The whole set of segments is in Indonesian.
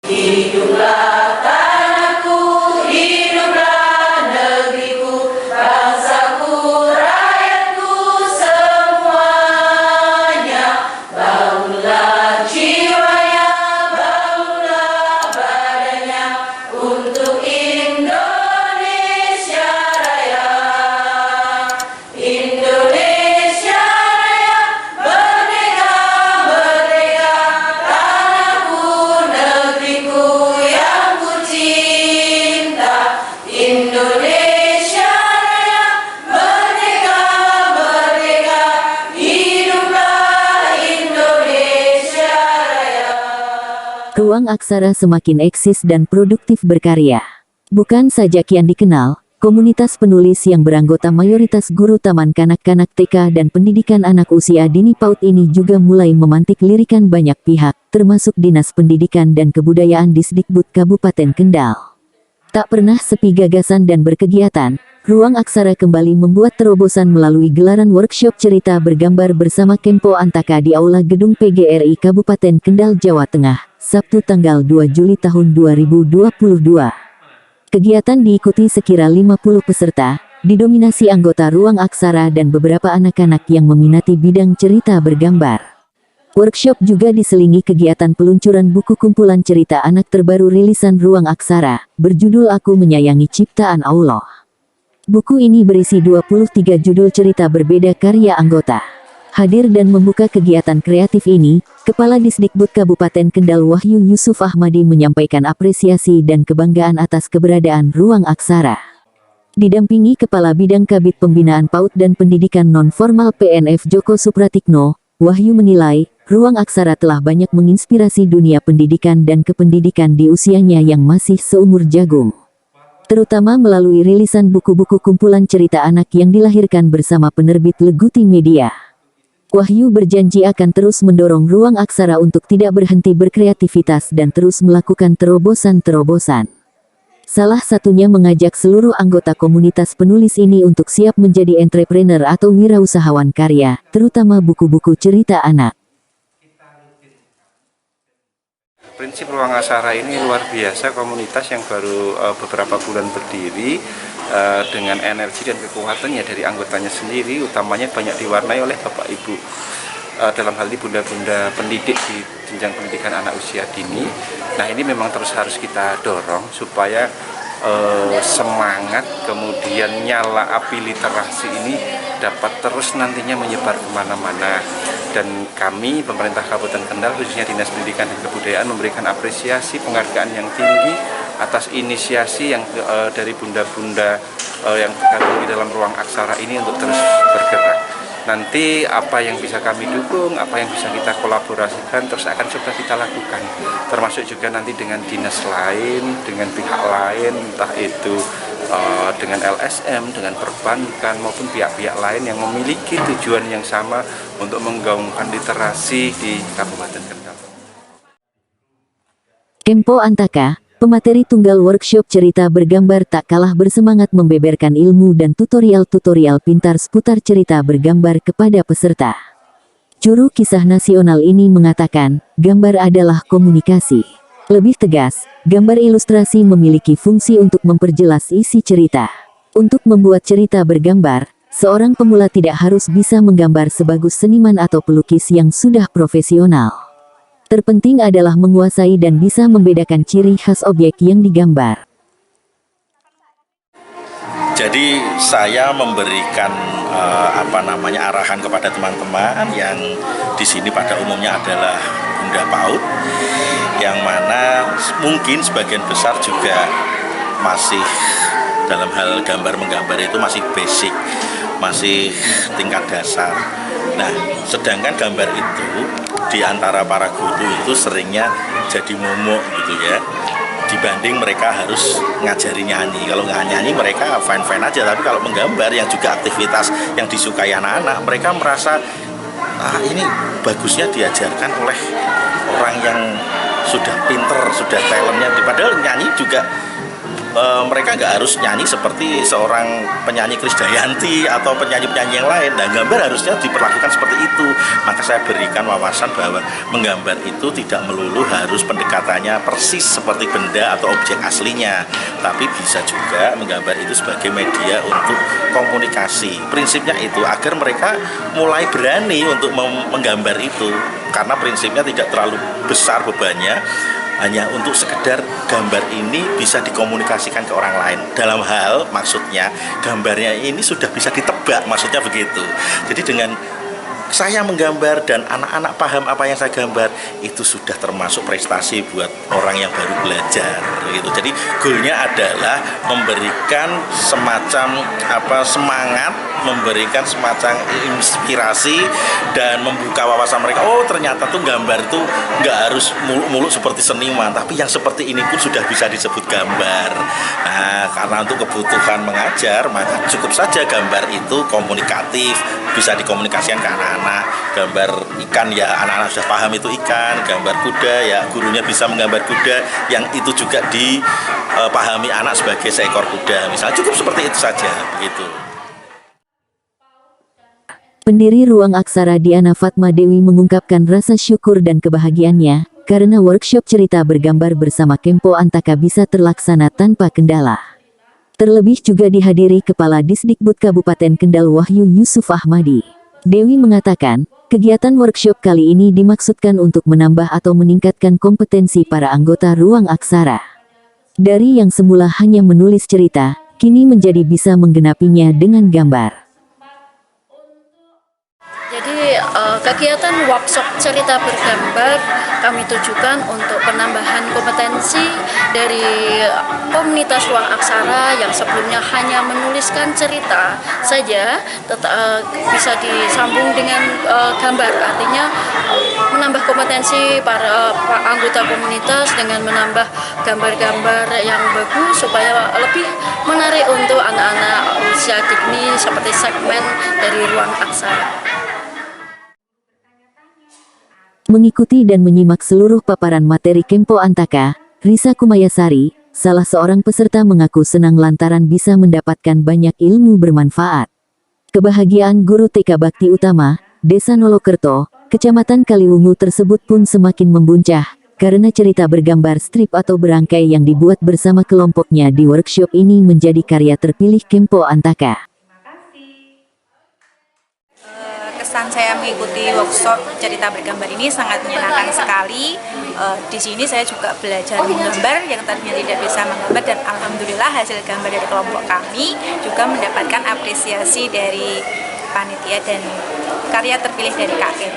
Hiduplah tanahku, hiduplah negeriku, bangsaku, rakyatku semuanya. Bangunlah jiwanya, bangunlah badannya untuk Indonesia Raya. Indonesia Raya, merdeka, merdeka, tanahku, negeriku yang ku cinta. Indonesia Raya, merdeka, merdeka, hiduplah Indonesia Raya. Ruang Aksara semakin eksis dan produktif berkarya. Bukan saja kian dikenal, komunitas penulis yang beranggota mayoritas guru taman kanak-kanak TK dan pendidikan anak usia dini PAUD ini juga mulai memantik lirikan banyak pihak, termasuk Dinas Pendidikan dan Kebudayaan Disdikbud Kabupaten Kendal. Tak pernah sepi gagasan dan berkegiatan, Ruang Aksara kembali membuat terobosan melalui gelaran workshop cerita bergambar bersama Kempo Antaka di Aula Gedung PGRI Kabupaten Kendal, Jawa Tengah, Sabtu tanggal 2 Juli tahun 2022. Kegiatan diikuti sekira 50 peserta, didominasi anggota Ruang Aksara dan beberapa anak-anak yang meminati bidang cerita bergambar. Workshop juga diselingi kegiatan peluncuran buku kumpulan cerita anak terbaru rilisan Ruang Aksara, berjudul Aku Menyayangi Ciptaan Allah. Buku ini berisi 23 judul cerita berbeda karya anggota. Hadir dan membuka kegiatan kreatif ini, Kepala Disdikbud Kabupaten Kendal Wahyu Yusuf Ahmadi menyampaikan apresiasi dan kebanggaan atas keberadaan Ruang Aksara. Didampingi Kepala Bidang Kabid Pembinaan PAUD dan Pendidikan Non-Formal PNF Joko Supratikno, Wahyu menilai, Ruang Aksara telah banyak menginspirasi dunia pendidikan dan kependidikan di usianya yang masih seumur jagung. Terutama melalui rilisan buku-buku kumpulan cerita anak yang dilahirkan bersama penerbit Leguti Media. Wahyu berjanji akan terus mendorong Ruang Aksara untuk tidak berhenti berkreativitas dan terus melakukan terobosan-terobosan. Salah satunya mengajak seluruh anggota komunitas penulis ini untuk siap menjadi entrepreneur atau wirausahawan karya, terutama buku-buku cerita anak. Prinsip Ruang Aksara ini luar biasa, komunitas yang baru beberapa bulan berdiri dengan energi dan kekuatannya dari anggotanya sendiri, utamanya banyak diwarnai oleh Bapak Ibu, dalam hal ini bunda-bunda pendidik di jenjang pendidikan anak usia dini. Nah, ini memang terus harus kita dorong supaya semangat kemudian nyala api literasi ini dapat terus nantinya menyebar kemana-mana. Dan kami, pemerintah Kabupaten Kendal, khususnya Dinas Pendidikan dan Kebudayaan, memberikan apresiasi penghargaan yang tinggi atas inisiasi yang dari bunda-bunda yang tergabung di dalam Ruang Aksara ini untuk terus bergerak. Nanti apa yang bisa kami dukung, apa yang bisa kita kolaborasikan, terus akan coba kita lakukan. Termasuk juga nanti dengan dinas lain, dengan pihak lain, entah itu dengan LSM, dengan perbankan, maupun pihak-pihak lain yang memiliki tujuan yang sama untuk menggaungkan literasi di Kabupaten Kendal. Kempo Antaka, pemateri tunggal workshop cerita bergambar, tak kalah bersemangat membeberkan ilmu dan tutorial-tutorial pintar seputar cerita bergambar kepada peserta. Juru kisah nasional ini mengatakan, gambar adalah komunikasi. Lebih tegas, gambar ilustrasi memiliki fungsi untuk memperjelas isi cerita. Untuk membuat cerita bergambar, seorang pemula tidak harus bisa menggambar sebagus seniman atau pelukis yang sudah profesional. Terpenting adalah menguasai dan bisa membedakan ciri khas objek yang digambar. Jadi saya memberikan arahan kepada teman-teman yang di sini pada umumnya adalah Bunda PAUD, yang mana mungkin sebagian besar juga masih dalam hal gambar menggambar itu masih basic, masih tingkat dasar. Nah, sedangkan gambar itu di antara para guru itu seringnya jadi momok gitu ya, dibanding mereka harus ngajari nyanyi. Kalau nggak nyanyi mereka fine-fine aja, tapi kalau menggambar yang juga aktivitas yang disukai anak-anak, mereka merasa ini bagusnya diajarkan oleh orang yang sudah pinter, sudah talentnya. Padahal nyanyi juga mereka nggak harus nyanyi seperti seorang penyanyi Krisdayanti atau penyanyi-penyanyi yang lain. Nah, gambar harusnya diperlakukan seperti itu. Maka saya berikan wawasan bahwa menggambar itu tidak melulu harus pendekatannya persis seperti benda atau objek aslinya, tapi bisa juga menggambar itu sebagai media untuk komunikasi. Prinsipnya itu agar mereka mulai berani untuk menggambar itu, karena prinsipnya tidak terlalu besar bebannya, hanya untuk sekedar gambar ini bisa dikomunikasikan ke orang lain. Dalam hal maksudnya gambarnya ini sudah bisa ditebak, maksudnya begitu. Jadi dengan saya menggambar dan anak-anak paham apa yang saya gambar, itu sudah termasuk prestasi buat orang yang baru belajar gitu. Jadi goalnya adalah memberikan semacam semangat, memberikan semacam inspirasi dan membuka wawasan mereka. Oh, ternyata tuh gambar tuh nggak harus muluk-muluk seperti seniman, tapi yang seperti ini pun sudah bisa disebut gambar. Nah, karena untuk kebutuhan mengajar, maka cukup saja gambar itu komunikatif, bisa dikomunikasikan ke anak-anak. Gambar ikan ya anak-anak sudah paham itu ikan, gambar kuda ya gurunya bisa menggambar kuda yang itu juga dipahami anak sebagai seekor kuda. Misalnya cukup seperti itu saja begitu. Pendiri Ruang Aksara Diana Fatma Dewi mengungkapkan rasa syukur dan kebahagiaannya karena workshop cerita bergambar bersama Kempo Antaka bisa terlaksana tanpa kendala. Terlebih juga dihadiri Kepala Disdikbud Kabupaten Kendal Wahyu Yusuf Ahmadi. Dewi mengatakan, kegiatan workshop kali ini dimaksudkan untuk menambah atau meningkatkan kompetensi para anggota Ruang Aksara. Dari yang semula hanya menulis cerita, kini menjadi bisa menggenapinya dengan gambar. Jadi kegiatan workshop cerita bergambar kami tujukan untuk penambahan kompetensi dari komunitas Ruang Aksara yang sebelumnya hanya menuliskan cerita saja, bisa disambung dengan gambar. Artinya menambah kompetensi para anggota komunitas dengan menambah gambar-gambar yang bagus supaya lebih menarik untuk anak-anak usia dini seperti segmen dari Ruang Aksara. Mengikuti dan menyimak seluruh paparan materi Kempo Antaka, Risa Kumayasari, salah seorang peserta mengaku senang lantaran bisa mendapatkan banyak ilmu bermanfaat. Kebahagiaan guru TK Bakti Utama, Desa Nolokerto, Kecamatan Kaliwungu tersebut pun semakin membuncah, karena cerita bergambar strip atau berangkai yang dibuat bersama kelompoknya di workshop ini menjadi karya terpilih Kempo Antaka. Kesan saya mengikuti workshop cerita bergambar ini sangat menyenangkan sekali. Di sini saya juga belajar menggambar yang tadinya tidak bisa menggambar, dan alhamdulillah hasil gambar dari kelompok kami juga mendapatkan apresiasi dari panitia dan karya terpilih dari KKR.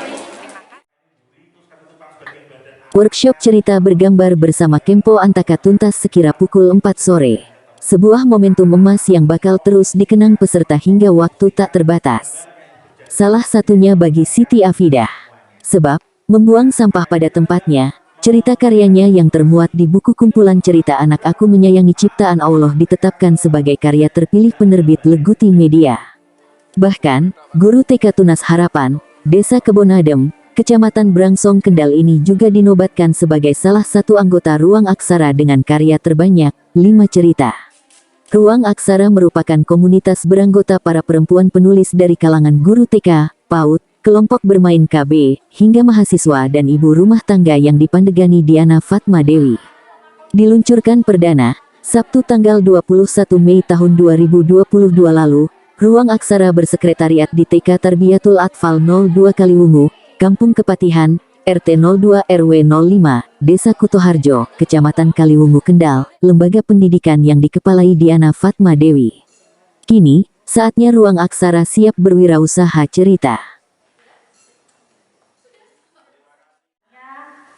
Workshop cerita bergambar bersama Kempo Antaka tuntas sekira pukul 4 sore. Sebuah momentum emas yang bakal terus dikenang peserta hingga waktu tak terbatas. Salah satunya bagi Siti Afidah. Sebab, membuang sampah pada tempatnya, cerita karyanya yang termuat di buku kumpulan cerita Anak Aku Menyayangi Ciptaan Allah ditetapkan sebagai karya terpilih penerbit Leguti Media. Bahkan, guru TK Tunas Harapan, Desa Kebonadem, Kecamatan Brangsong Kendal ini juga dinobatkan sebagai salah satu anggota Ruang Aksara dengan karya terbanyak, 5 cerita. Ruang Aksara merupakan komunitas beranggota para perempuan penulis dari kalangan guru TK, PAUD, kelompok bermain KB, hingga mahasiswa dan ibu rumah tangga yang dipandegani Diana Fatma Dewi. Diluncurkan perdana, Sabtu tanggal 21 Mei tahun 2022 lalu, Ruang Aksara bersekretariat di TK Tarbiyatul Atfal 02 Kaliwungu, Kampung Kepatihan, RT 02 RW 05, Desa Kutoharjo, Kecamatan Kaliwungu Kendal, lembaga pendidikan yang dikepalai Diana Fatma Dewi. Kini, saatnya Ruang Aksara siap berwirausaha cerita.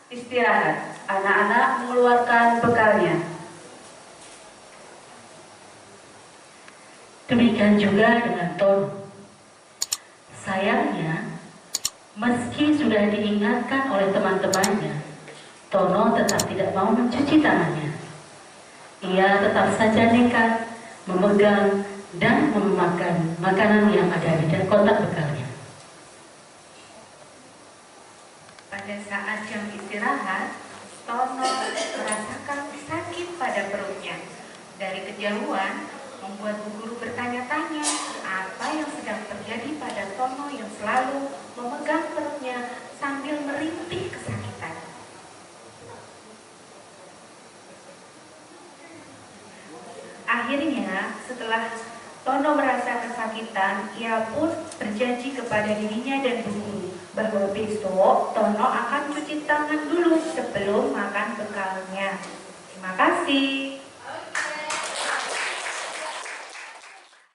Istirahat, anak-anak mengeluarkan bekalnya. Demikian juga dengan Tono. Sayangnya, meski sudah diingatkan oleh teman-temannya, Tono tetap tidak mau mencuci tangannya. Ia tetap saja nekat memegang dan memakan makanan yang ada di kotak bekalnya. Pada saat jam istirahat, Tono merasakan sakit pada perutnya dan kejauhan membuat Bu Guru bertanya-tanya apa yang sedang terjadi pada Tono yang selalu memegang perutnya sambil merintih kesakitan. Akhirnya, setelah Tono merasa kesakitan, ia pun berjanji kepada dirinya dan Bu Guru bahwa besok Tono akan cuci tangan dulu sebelum makan bekalnya. Terima kasih.